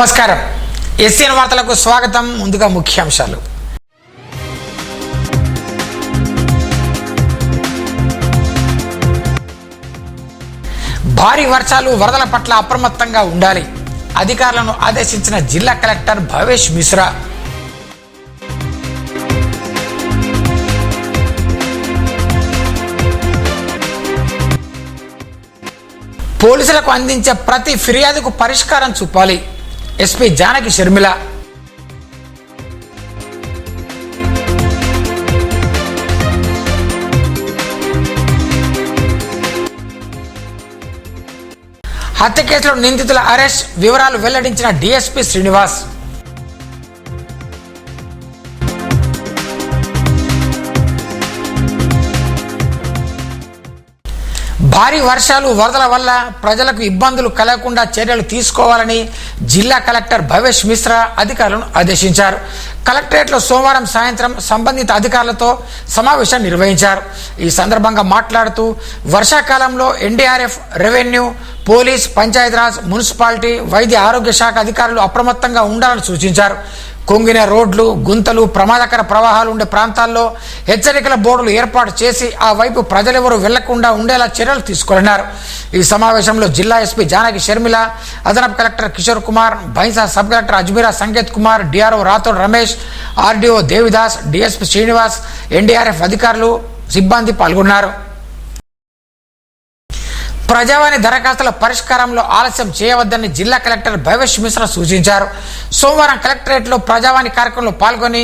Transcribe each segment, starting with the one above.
నమస్కారం. ఎస్ఎన్ వార్తలకు స్వాగతం. ముందుగా ముఖ్యాంశాలు. భారీ వర్షాలు వరదల పట్ల అప్రమత్తంగా ఉండాలి. అధికారులను ఆదేశించిన జిల్లా కలెక్టర్ భవేష్ మిశ్రా. పోలీసులకు అందించే ప్రతి ఫిర్యాదుకు పరిష్కారం చూపాలి. ఎస్పీ జానకి షర్మిల. హత్య కేసులో నిందితుల అరెస్ట్ వివరాలు వెల్లడించిన డీఎస్పీ శ్రీనివాస్. భారీ వర్షాలు వరదల వల్ల ప్రజలకు ఇబ్బందులు కలగకుండా చర్యలు తీసుకోవాలని జిల్లా కలెక్టర్ భవేష్ మిశ్రా అధికారులను ఆదేశించారు. కలెక్టరేట్లో సోమవారం సాయంత్రం సంబంధిత అధికారులతో సమావేశం నిర్వహించారు. ఈ సందర్భంగా మాట్లాడుతూ వర్షాకాలంలో NDRF, revenue, police, Panchayati Raj, municipality, వైద్య ఆరోగ్య శాఖ అధికారులు అప్రమత్తంగా ఉండాలని సూచించారు. కుంగిన రోడ్లు, గుంతలు, ప్రమాదకర ప్రవాహాలు ఉండే ప్రాంతాల్లో హెచ్చరికల బోర్డులు ఏర్పాటు చేసి ఆ వైపు ప్రజలెవరూ వెళ్లకుండా ఉండేలా చర్యలు తీసుకోవాలన్నారు. ఈ సమావేశంలో జిల్లా ఎస్పీ జానకి షర్మిల, అదనపు collector Kishore Kumar, Bhainsa sub collector Ajmeera Sanket Kumar, DRO Rathod Ramesh, RDO Devidas, DSP Srinivas, NDRF అధికారులు, సిబ్బంది పాల్గొన్నారు. ప్రజావాణి దరఖాస్తుల పరిష్కారంలో ఆలస్యం చేయవద్దని జిల్లా కలెక్టర్ భవేష్ మిశ్రా సూచించారు. సోమవారం కలెక్టరేట్లో ప్రజావాణి కార్యక్రమంలో పాల్గొని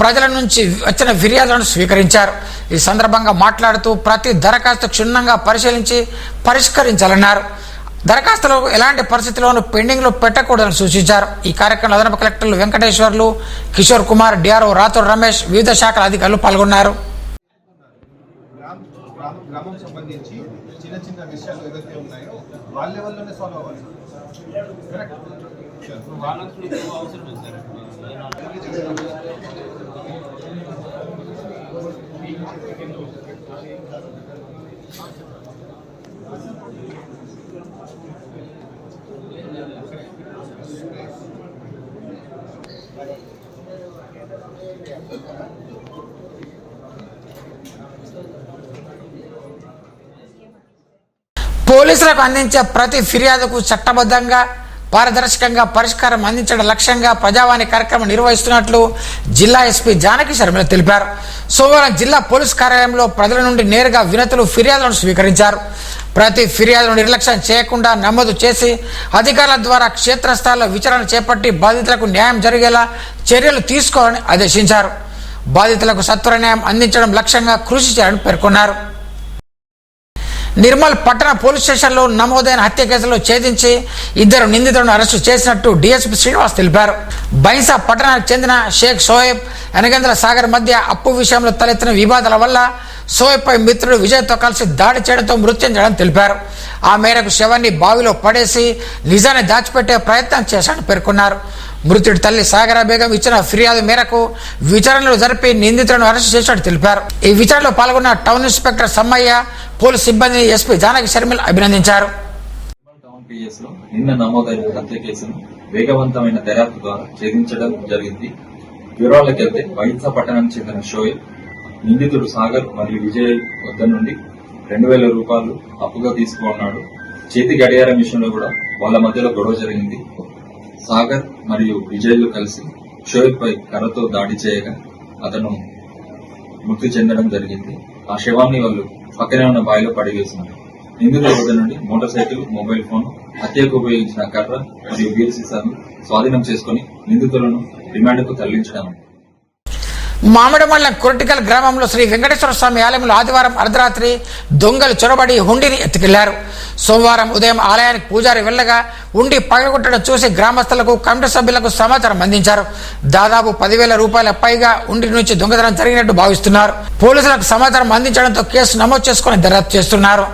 ప్రజల నుంచి వచ్చిన ఫిర్యాదులను స్వీకరించారు. ఈ సందర్భంగా మాట్లాడుతూ ప్రతి దరఖాస్తు క్షుణ్ణంగా పరిశీలించి పరిష్కరించాలన్నారు. దరఖాస్తులు ఎలాంటి పరిస్థితుల్లోనూ పెండింగ్లో పెట్టకూడదని సూచించారు. ఈ కార్యక్రమంలో అదనపు కలెక్టర్లు వెంకటేశ్వర్లు, కిషోర్ కుమార్, డిఆర్ఓ రాథోడ్ రమేష్, వివిధ శాఖల అధికారులు పాల్గొన్నారు. గ్రామం సంబంధించి చిన్న చిన్న విషయాలు ఏదైతే ఉన్నాయో వాళ్ళ లెవెల్లోనే సాల్వ్ అవ్వాలి. పోలీసులకు అందించే ప్రతి ఫిర్యాదుకు చట్టబద్ధంగా, పారదర్శకంగా పరిష్కారం అందించడం లక్ష్యంగా ప్రజావాణి కార్యక్రమం నిర్వహిస్తున్నట్లు జిల్లా ఎస్పీ జానకి శర్మిల తెలిపారు. సోమవారం జిల్లా పోలీసు కార్యాలయంలో ప్రజల నుండి నేరుగా వినతులు, ఫిర్యాదులను స్వీకరించారు. ప్రతి ఫిర్యాదును నిర్లక్ష్యం చేయకుండా నమోదు చేసి అధికారుల ద్వారా క్షేత్రస్థాయిలో విచారణ చేపట్టి బాధితులకు న్యాయం జరిగేలా చర్యలు తీసుకోవాలని ఆదేశించారు. బాధితులకు సత్వర న్యాయం అందించడం లక్ష్యంగా కృషి చేయాలని పేర్కొన్నారు. నిర్మల్ పట్టణ పోలీస్ స్టేషన్లో నమోదైన హత్య కేసులో ఛేదించి 2 నిందితులను అరెస్టు చేసినట్టు డీఎస్పీ శ్రీనివాస్ తెలిపారు. బైంసా పట్టణానికి చెందిన షేక్ షోయబ్, ఎనగంద్ర సాగర్ మధ్య అప్పు విషయంలో తలెత్తిన వివాదాల వల్ల షోయబ్పై మిత్రుడు విజయ్తో కలిసి దాడి చేయడంతో మృతి చెందడం తెలిపారు. ఆ మేరకు శవాన్ని బావిలో పడేసి నిజాన్ని దాచిపెట్టే ప్రయత్నం చేశాడని పేర్కొన్నారు. మృతుడి తల్లి సాగరా బేగం ఇచ్చిన ఫిర్యాదు మేరకు విచారణలు జరిపి నిందితులను అరెస్టు చేసినట్టు తెలిపారు. ఈ విచారణలో పాల్గొన్న టౌన్ ఇన్స్పెక్టర్ సమ్మయ్య, పోలీసు సిబ్బందిని ఎస్పీ జానకి శర్మిల అభినందించారు. నిన్న నమోదైన హత్య కేసును వేగవంతమైన దర్యాప్తు ద్వారా ఛేదించడం జరిగింది. వివరాలకు వెళ్తే బైంసా పట్టణానికి చెందిన షోయబ్ నిందితుడు సాగర్ మరియు విజయ్ వద్ద నుండి 2000 రూపాయలు అప్పుగా తీసుకున్నాడు. చేతి గడియారం విషయంలో కూడా వాళ్ళ మధ్యలో గొడవ జరిగింది. సాగర్ మరియు విజయ్లు కలిసి షోయబ్ పై కర్రతో దాడి చేయగా అతను మృతి చెందడం జరిగింది. ఆ శవాన్ని వాళ్ళు పక్కనే ఉన్న బావిలో పడివేసినారు. నిందితుల వద్ద నుండి మోటార్ సైకిల్, మొబైల్ ఫోన్, హత్యకు ఉపయోగించిన కర్ర మరియు బీర్ సీసాను స్వాధీనం చేసుకుని నిందితులను రిమాండ్కు తరలించడం. మామిడి మండలం కొరటికల్ గ్రామంలో శ్రీ వెంకటేశ్వర స్వామి ఆలయంలో ఆదివారం అర్ధరాత్రి దొంగలు చొరబడి హుండీని ఎత్తుకెళ్లారు. సోమవారం ఉదయం ఆలయానికి పూజారి వెళ్లగా హుండీ పగలగొట్టడం చూసి గ్రామస్తులకు, కమిటీ సభ్యులకు సమాచారం అందించారు. దాదాపు 10,000 రూపాయల పైగా హుండీ నుంచి దొంగతనం జరిగినట్టు భావిస్తున్నారు. పోలీసులకు సమాచారం అందించడంతో కేసు నమోదు చేసుకుని దర్యాప్తు చేస్తున్నారు.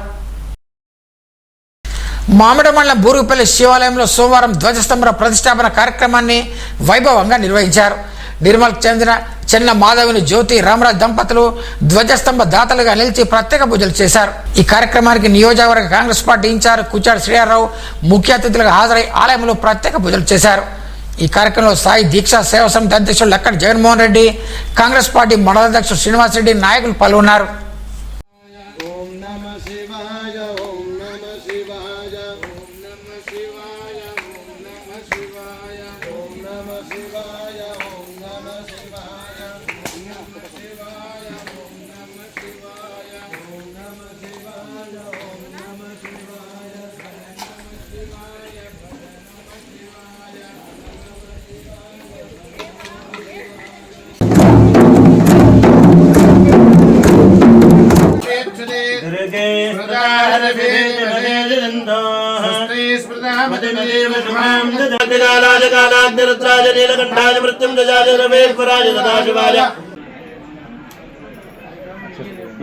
మామిడి మండలం బూరుగుపల్లి శివాలయంలో సోమవారం ధ్వజస్తంభ ప్రతిష్టాపన కార్యక్రమాన్ని వైభవంగా నిర్వహించారు. నిర్మల్కి చెందిన చెన్న మాధవిని జ్యోతి రామరాజ్ దంపతులు ధ్వజస్తంభ దాతలుగా నిలిచి ప్రత్యేక పూజలు చేశారు. ఈ కార్యక్రమానికి నియోజకవర్గ కాంగ్రెస్ పార్టీ ఇన్ఛార్జ్ కుచాడి శ్రీరావు ముఖ్య అతిథులుగా హాజరై ఆలయంలో ప్రత్యేక పూజలు చేశారు. ఈ కార్యక్రమంలో సాయి దీక్షా సేవా సమితి అధ్యక్షుడు లక్కడి జగన్మోహన్ రెడ్డి, కాంగ్రెస్ పార్టీ మండల అధ్యక్షుడు శ్రీనివాస్ రెడ్డి నాయకులు పాల్గొన్నారు. ఓం నమః శివాయ ఓం నమః శివాయ ఓం నమః శివాయ ఓం నమః శివాయ ఓం నమః శివాయ ఓం నమః శివాయ ఓం నమః శివాయ ఓం నమః శివాయ ఓం నమః శివాయ ఓం నమః శివాయ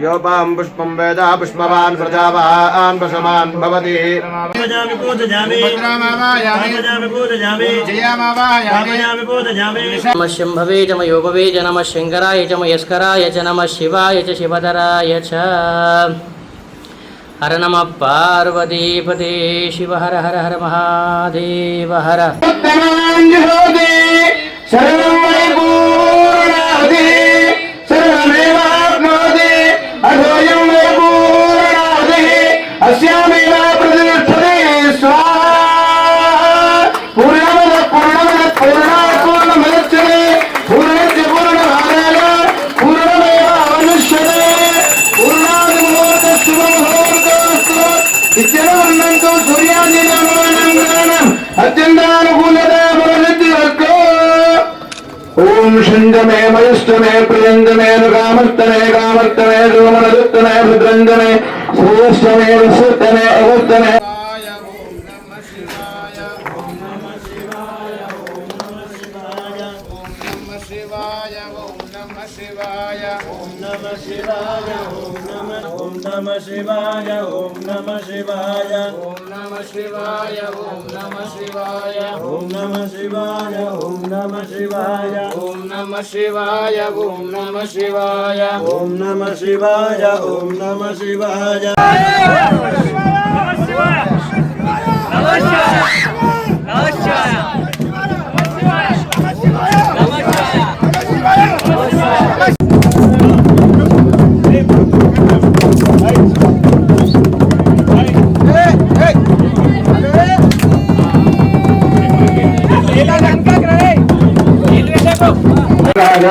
योपां पुष्पं वेदा पुष्पवान् प्रजावान् पशवान् भवति नमः शंभवे च मयोपवे च नमः शंकराय च मयस्कराय च नमः शिवाय च शिवधराय च हर नमः पार्वतीपते शिव हर हर हर महादेव हर ओम शंजमे मयुष्टमे प्रियंजमे कामस्तमे कामस्तमे सोमनदुत्तमे भद्रंजमे श्रेष्ठमे विश्वतमे अवस्तमे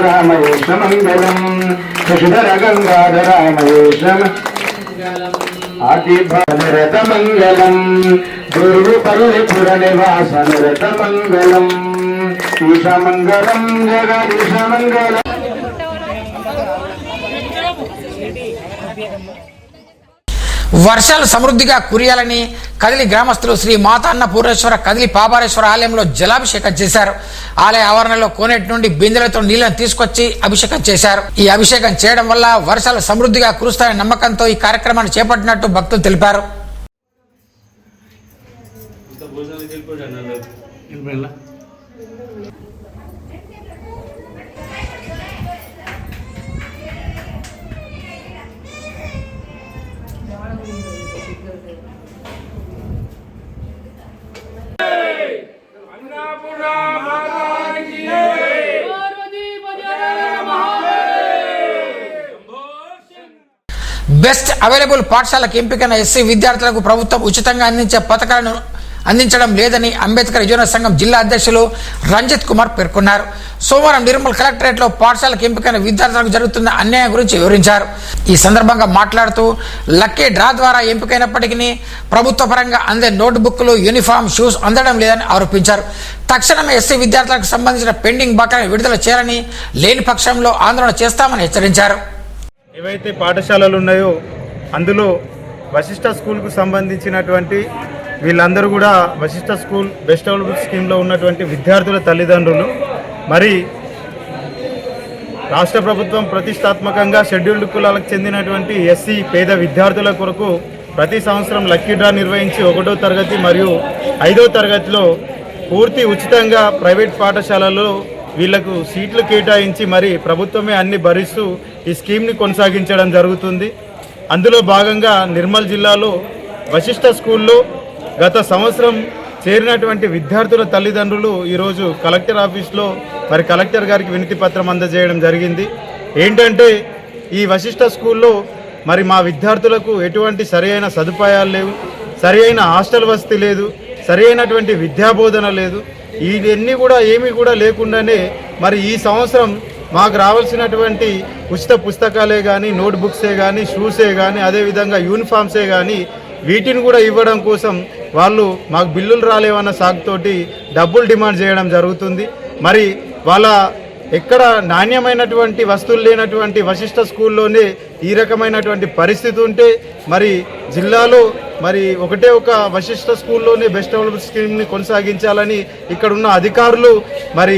रामयेशमंगलम शशिधर गंगाधरामयेशम आदिभारतमंगलम दुर्गुपल्लिपुर निवास निरतमंगलम ईशमंगलम जगदीशमंगलम. వర్షాలు సమృద్ధిగా కురియాలని కదిలి గ్రామస్తులు శ్రీ మాతా అన్నపూర్ణేశ్వర కదిలి పాపారేశ్వర ఆలయంలో జలాభిషేకం చేశారు. ఆలయ ఆవరణలో కోనేటి నుండి బిందెలతో నీళ్లను తీసుకొచ్చి అభిషేకం చేశారు. ఈ అభిషేకం చేయడం వల్ల వర్షాలు సమృద్ధిగా కురుస్తాయనే నమ్మకంతో ఈ కార్యక్రమాన్ని చేపట్టినట్టు భక్తులు తెలిపారు. బెస్ట్ అవైలబుల్ పాఠశాలకు ఎంపికైన ఎస్సీ విద్యార్థులకు ప్రభుత్వం ఉచితంగా అందించే పథకాలను అందించడం లేదని అంబేద్కర్ యువజన సంఘం జిల్లా అధ్యక్షులు రంజిత్ కుమార్ పేర్కొన్నారు. సోమవారం నిర్మల్ కలెక్టరేట్లో పాఠశాలకు ఎంపికైన విద్యార్థులకు జరుగుతున్న అన్యాయం గురించి వివరించారు. ఈ సందర్భంగా మాట్లాడుతూ లక్కీ డ్రా ద్వారా ఎంపికైనప్పటికీ ప్రభుత్వ పరంగా అందే నోట్బుక్లు, యూనిఫామ్, షూస్ అందడం లేదని ఆరోపించారు. తక్షణమే ఎస్సీ విద్యార్థులకు సంబంధించిన పెండింగ్ బకాయిలను విడుదల చేయాలని, లేని పక్షంలో ఆందోళన చేస్తామని హెచ్చరించారు. ఏవైతే పాఠశాలలు ఉన్నాయో అందులో వశిష్ఠ స్కూల్కు సంబంధించినటువంటి వీళ్ళందరూ కూడా వశిష్ఠ స్కూల్ బెస్ట్ అవైలబుల్ స్కీమ్లో ఉన్నటువంటి విద్యార్థుల తల్లిదండ్రులు. మరి రాష్ట్ర ప్రభుత్వం ప్రతిష్టాత్మకంగా షెడ్యూల్డ్ కులాలకు చెందినటువంటి ఎస్సీ పేద విద్యార్థుల కొరకు ప్రతి సంవత్సరం లక్కీ డ్రా నిర్వహించి 1వ తరగతి మరియు 5వ తరగతిలో పూర్తి ఉచితంగా ప్రైవేట్ పాఠశాలలో వీళ్లకు సీట్లు కేటాయించి మరి ప్రభుత్వమే అన్ని భరిస్తూ ఈ స్కీమ్ని కొనసాగించడం జరుగుతుంది. అందులో భాగంగా నిర్మల్ జిల్లాలో వశిష్ఠ స్కూల్లో గత సంవత్సరం చేరినటువంటి విద్యార్థుల తల్లిదండ్రులు ఈరోజు కలెక్టర్ ఆఫీస్లో మరి కలెక్టర్ గారికి వినతి పత్రం అందజేయడం జరిగింది. ఏంటంటే ఈ వశిష్ఠ స్కూల్లో మరి మా విద్యార్థులకు ఎటువంటి సరైన సదుపాయాలు లేవు, సరైన హాస్టల్ వసతి లేదు, సరైనటువంటి విద్యాబోధన లేదు. ఇవన్నీ కూడా ఏమీ కూడా లేకుండానే మరి ఈ సంవత్సరం మాకు రావాల్సినటువంటి ఉచిత పుస్తకాలే కానీ, నోట్బుక్సే కానీ, షూసే కానీ, అదేవిధంగా యూనిఫామ్సే కానీ వీటిని కూడా ఇవ్వడం కోసం వాళ్ళు మాకు బిల్లులు రాలేవన్న సాకుతోటి డబ్బులు డిమాండ్ చేయడం జరుగుతుంది. మరి వాళ్ళ ఎక్కడ నాణ్యమైనటువంటి వస్తువులు లేనటువంటి వశిష్ఠ స్కూల్లోనే ఈ రకమైనటువంటి పరిస్థితి ఉంటే మరి జిల్లాలో మరి ఒకటే ఒక వశిష్ఠ స్కూల్లోనే బెస్ట్ డెవలప్మెంట్ స్కీమ్ని కొనసాగించాలని ఇక్కడ ఉన్న అధికారులు మరి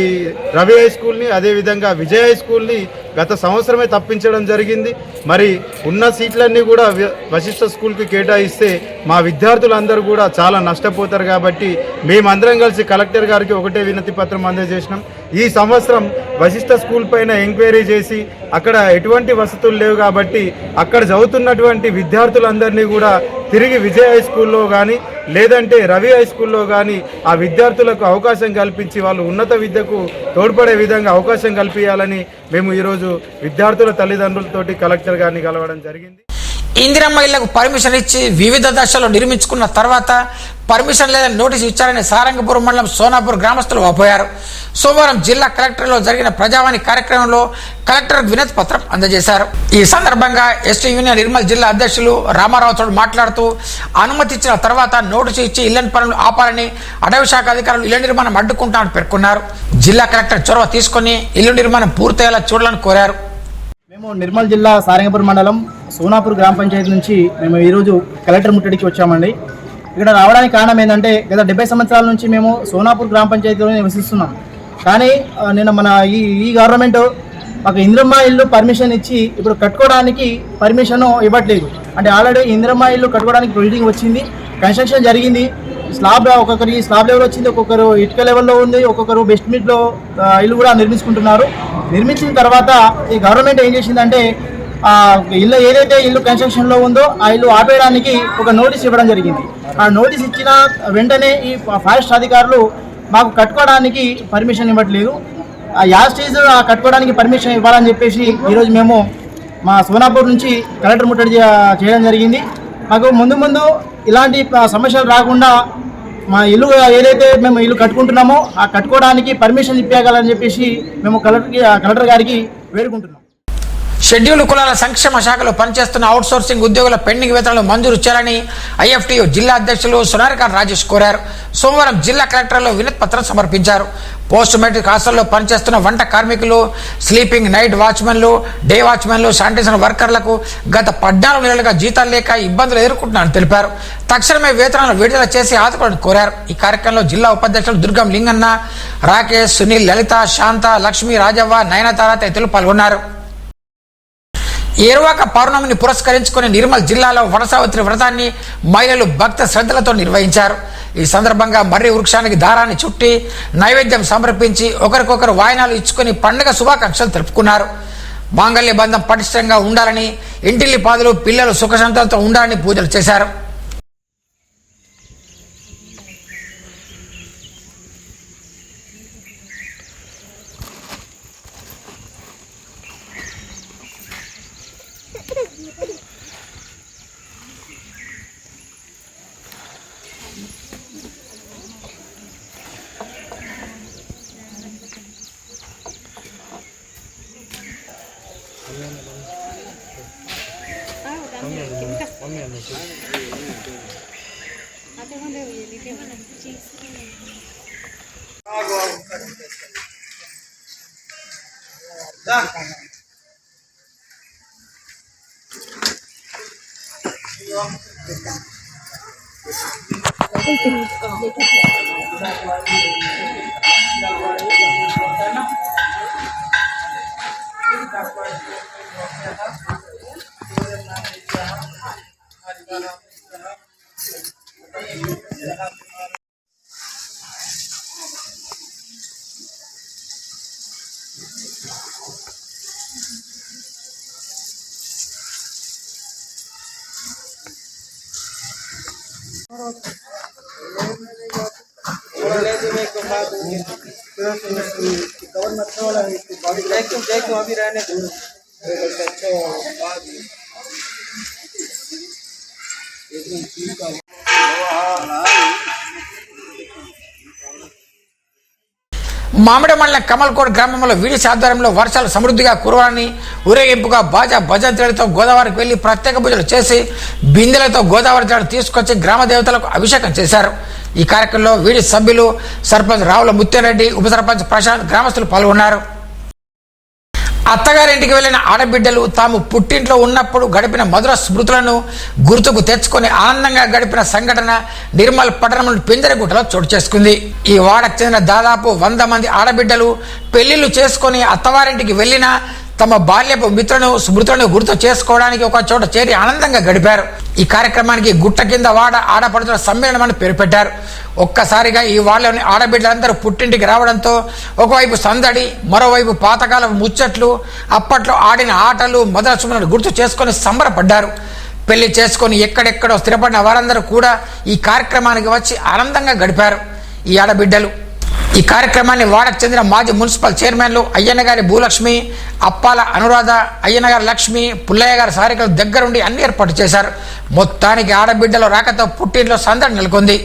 రవి హై స్కూల్ని అదేవిధంగా విజయ్ హై స్కూల్ని గత సంవత్సరమే తప్పించడం జరిగింది. మరి ఉన్న సీట్లన్నీ కూడా వశిష్ఠ స్కూల్కి కేటాయిస్తే మా విద్యార్థులందరూ కూడా చాలా నష్టపోతారు. కాబట్టి మేమందరం కలిసి కలెక్టర్ గారికి ఒకటే వినతి పత్రం అందజేసినాం. ఈ సంవత్సరం వశిష్ఠ స్కూల్ పైన ఎంక్వైరీ చేసి అక్కడ ఎటువంటి వసతులు లేవు కాబట్టి అక్కడ చదువుతున్నటువంటి విద్యార్థులందరినీ కూడా తిరిగి విజయ్ హై స్కూల్లో కానీ లేదంటే రవి హై స్కూల్లో కానీ ఆ విద్యార్థులకు అవకాశం కల్పించి వాళ్ళు ఉన్నత విద్యకు తోడ్పడే విధంగా అవకాశం కల్పించాలని మేము ఈరోజు విద్యార్థుల తల్లిదండ్రులతోటి కలెక్టర్ గారిని కలవడం జరిగింది. ఇందిరమ్మ ఇళ్లకు పర్మిషన్ ఇచ్చి వివిధ దశల్లో నిర్మించుకున్న తర్వాత పర్మిషన్ లేదని నోటీసు ఇచ్చారని సారంగపురం మండలం సోనాపూర్ గ్రామస్తులు వాపోయారు. సోమవారం జిల్లా కలెక్టర్లో జరిగిన ప్రజావాణి కార్యక్రమంలో కలెక్టర్ వినతి పత్రం అందజేశారు. ఈ సందర్భంగా ఎస్టీ యూనియన్ నిర్మల్ జిల్లా అధ్యక్షులు రామారావు మాట్లాడుతూ అనుమతి ఇచ్చిన తర్వాత నోటీసు ఇచ్చి ఇళ్ల పనులు ఆపాలని, అటవీ శాఖ అధికారులు ఇళ్ల నిర్మాణం అడ్డుకుంటామని పేర్కొన్నారు. జిల్లా కలెక్టర్ చొరవ తీసుకుని ఇల్లు నిర్మాణం పూర్తయ్యేలా చూడాలని కోరారు. మేము నిర్మల్ జిల్లా సారంగపురం మండలం సోనాపూర్ గ్రామ పంచాయతీ నుంచి మేము ఈరోజు కలెక్టర్ ముట్టడికి వచ్చామండి. ఇక్కడ రావడానికి కారణం ఏంటంటే గత 70 సంవత్సరాల నుంచి మేము సోనాపూర్ గ్రామ పంచాయతీలో నివసిస్తున్నాం. కానీ నిన్న మన ఈ గవర్నమెంట్ మాకు ఇందిరమ్మ ఇల్లు పర్మిషన్ ఇచ్చి ఇప్పుడు కట్టుకోవడానికి పర్మిషన్ ఇవ్వట్లేదు. అంటే ఆల్రెడీ ఇందిరమ్మ ఇల్లు కట్టుకోవడానికి ప్రొసీడింగ్ వచ్చింది, కన్స్ట్రక్షన్ జరిగింది. స్లాబ్ ఒక్కొక్కరికి స్లాబ్ లెవెల్ వచ్చింది, ఒక్కొక్కరు ఇటుక లెవెల్లో ఉంది, ఒక్కొక్కరు బెస్ట్మెంట్లో ఇల్లు కూడా నిర్మించుకుంటున్నారు. నిర్మించిన తర్వాత ఈ గవర్నమెంట్ ఏం చేసిందంటే ఇల్లు ఏదైతే ఇల్లు కన్స్ట్రక్షన్లో ఉందో ఆ ఇల్లు ఆపేయడానికి ఒక నోటీస్ ఇవ్వడం జరిగింది. ఆ నోటీస్ ఇచ్చిన వెంటనే ఈ ఫారెస్ట్ అధికారులు మాకు కట్టుకోవడానికి పర్మిషన్ ఇవ్వట్లేదు. ఆ యాస్టేజ్ కట్టుకోవడానికి పర్మిషన్ ఇవ్వాలని చెప్పేసి ఈరోజు మేము మా సోనాపూర్ నుంచి కలెక్టర్ ముట్టడి చేయడం జరిగింది. మాకు ముందు ఇలాంటి సమస్యలు రాకుండా మా ఇల్లు ఏదైతే మేము ఇల్లు కట్టుకుంటున్నామో ఆ కట్టుకోవడానికి పర్మిషన్ ఇప్పించాలని చెప్పేసి మేము కలెక్టర్ గారికి వేడుకుంటున్నాం. షెడ్యూల్డ్ కులాల సంక్షేమ శాఖలో పనిచేస్తున్న అవుట్సోర్సింగ్ ఉద్యోగుల పెండింగ్ వేతనాలు మంజూరు చేయాలని ఐఎఫ్టీయూ జిల్లా అధ్యక్షులు సునారికాన్ రాజేష్ కోరారు. సోమవారం జిల్లా కలెక్టర్లో వినతి పత్రం సమర్పించారు. పోస్ట్ మెట్రిక్ హాస్టల్లో పనిచేస్తున్న వంట కార్మికులు, స్లీపింగ్ నైట్ వాచ్మెన్లు, డే వాచ్మెన్లు, శానిటేషన్ వర్కర్లకు గత 14 నెలలుగా జీతాలు లేక ఇబ్బందులు ఎదుర్కొంటున్నారని తెలిపారు. తక్షణమే వేతనాలు విడుదల చేసి ఆదుకోవాలని కోరారు. ఈ కార్యక్రమంలో జిల్లా ఉపాధ్యక్షులు దుర్గం లింగన్న, రాకేష్, సునీల్, లలిత, శాంత, లక్ష్మీ, రాజవ్వ, నయనతార తదితరులు పాల్గొన్నారు. ఏరువాక పౌర్ణమిని పురస్కరించుకుని నిర్మల్ జిల్లాలో వనసావిత్రి వ్రతాన్ని మహిళలు భక్త శ్రద్ధలతో నిర్వహించారు. ఈ సందర్భంగా మర్రి వృక్షానికి దారాన్ని చుట్టి నైవేద్యం సమర్పించి ఒకరికొకరు వాయినాలు ఇచ్చుకొని పండుగ శుభాకాంక్షలు తెలుపుకున్నారు. మాంగళ్య బంధం పటిష్టంగా ఉండాలని, ఇంటిల్లి పాదులు పిల్లలు సుఖశాంతులతో ఉండాలని పూజలు చేశారు. गवर्नमेंट अच्छा वाला है इसकी बॉडी देख तुम अभी रहने दो अच्छा बाद एकदम ठीक है మామిడి మండలం కమల్కోట్ గ్రామంలో వీడిసి ఆధ్వర్యంలో వర్షాలు సమృద్ధిగా కురవాలని ఊరేగింపుగా బాజా భజంత్రులతో గోదావరికి వెళ్లి ప్రత్యేక పూజలు చేసి బిందెలతో గోదావరి జలం తీసుకొచ్చి గ్రామ దేవతలకు అభిషేకం చేశారు. ఈ కార్యక్రమంలో వీడి సభ్యులు సర్పంచ్ రావుల ముత్యారెడ్డి, ఉప సర్పంచ్ ప్రశాంత్, గ్రామస్తులు పాల్గొన్నారు. అత్తగారింటికి వెళ్లిన ఆడబిడ్డలు తాము పుట్టింట్లో ఉన్నప్పుడు గడిపిన మధుర స్మృతులను గుర్తుకు తెచ్చుకొని ఆనందంగా గడిపిన సంఘటన నిర్మల్ పట్టణంలోని పింజరగుట్టలో చోటు చేసుకుంది. ఈ వాడకు చెందిన దాదాపు 100 మంది ఆడబిడ్డలు పెళ్లిళ్లు చేసుకుని అత్తవారింటికి వెళ్లిన తమ బాల్యపు మిత్రులను స్మృతులను గుర్తు చేసుకోవడానికి ఒక చోట చేరి ఆనందంగా గడిపారు. ఈ కార్యక్రమానికి గుట్ట కింద వాడ ఆడపడుతున్న సమ్మేళనం అని పేరు పెట్టారు. ఒక్కసారిగా ఈ వాడలోని ఆడబిడ్డలందరూ పుట్టింటికి రావడంతో ఒకవైపు సందడి, మరోవైపు పాతకాలపు ముచ్చట్లు, అప్పట్లో ఆడిన ఆటలు, మధుర స్మృతులను గుర్తు చేసుకొని సంబరపడ్డారు. పెళ్లి చేసుకొని ఎక్కడెక్కడో స్థిరపడిన వారందరూ కూడా ఈ కార్యక్రమానికి వచ్చి ఆనందంగా గడిపారు. ఈ ఆడబిడ్డలు ఈ కార్యక్రమాన్ని వాడకు చెందిన మాజీ మున్సిపల్ చైర్మన్లు అయ్యన్నగారి భూలక్ష్మి, అప్పాల అనురాధ, అయ్యన్నగారి లక్ష్మి, పుల్లయ్య గారి సారికలు దగ్గరుండి అన్ని ఏర్పాటు చేశారు. మొత్తానికి ఆడబిడ్డల రాకతో పుట్టింట్లో సందడి నెలకొంది.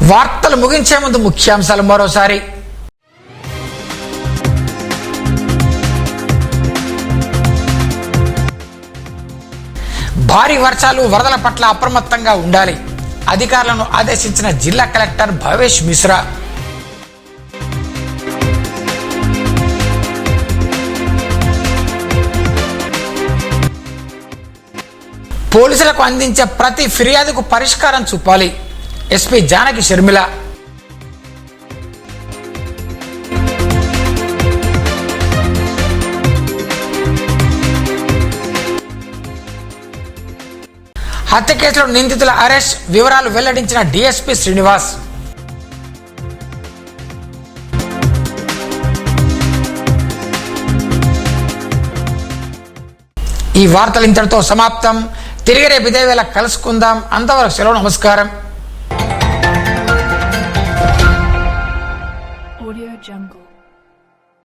వార్తలు ముగించే ముందు ముఖ్యాంశాలు మరోసారి. భారీ వర్షాలు, వరదల పట్ల అప్రమత్తంగా ఉండాలి. అధికారులను ఆదేశించిన జిల్లా కలెక్టర్ భవేష్ మిశ్రా. పోలీసులకు అందించే ప్రతి ఫిర్యాదుకు పరిష్కారం చూపాలి. ఎస్పీ జానకి షర్మిల. హత్య కేసులో నిందితుల అరెస్ట్ వివరాలు వెల్లడించిన డీఎస్పీ శ్రీనివాస్. ఈ వార్తలు ఇంతటితో సమాప్తం. తిరిగి రేపు ఇదే వేళ కలుసుకుందాం. అంతవరకు సెలవు, నమస్కారం. Audio Jungle.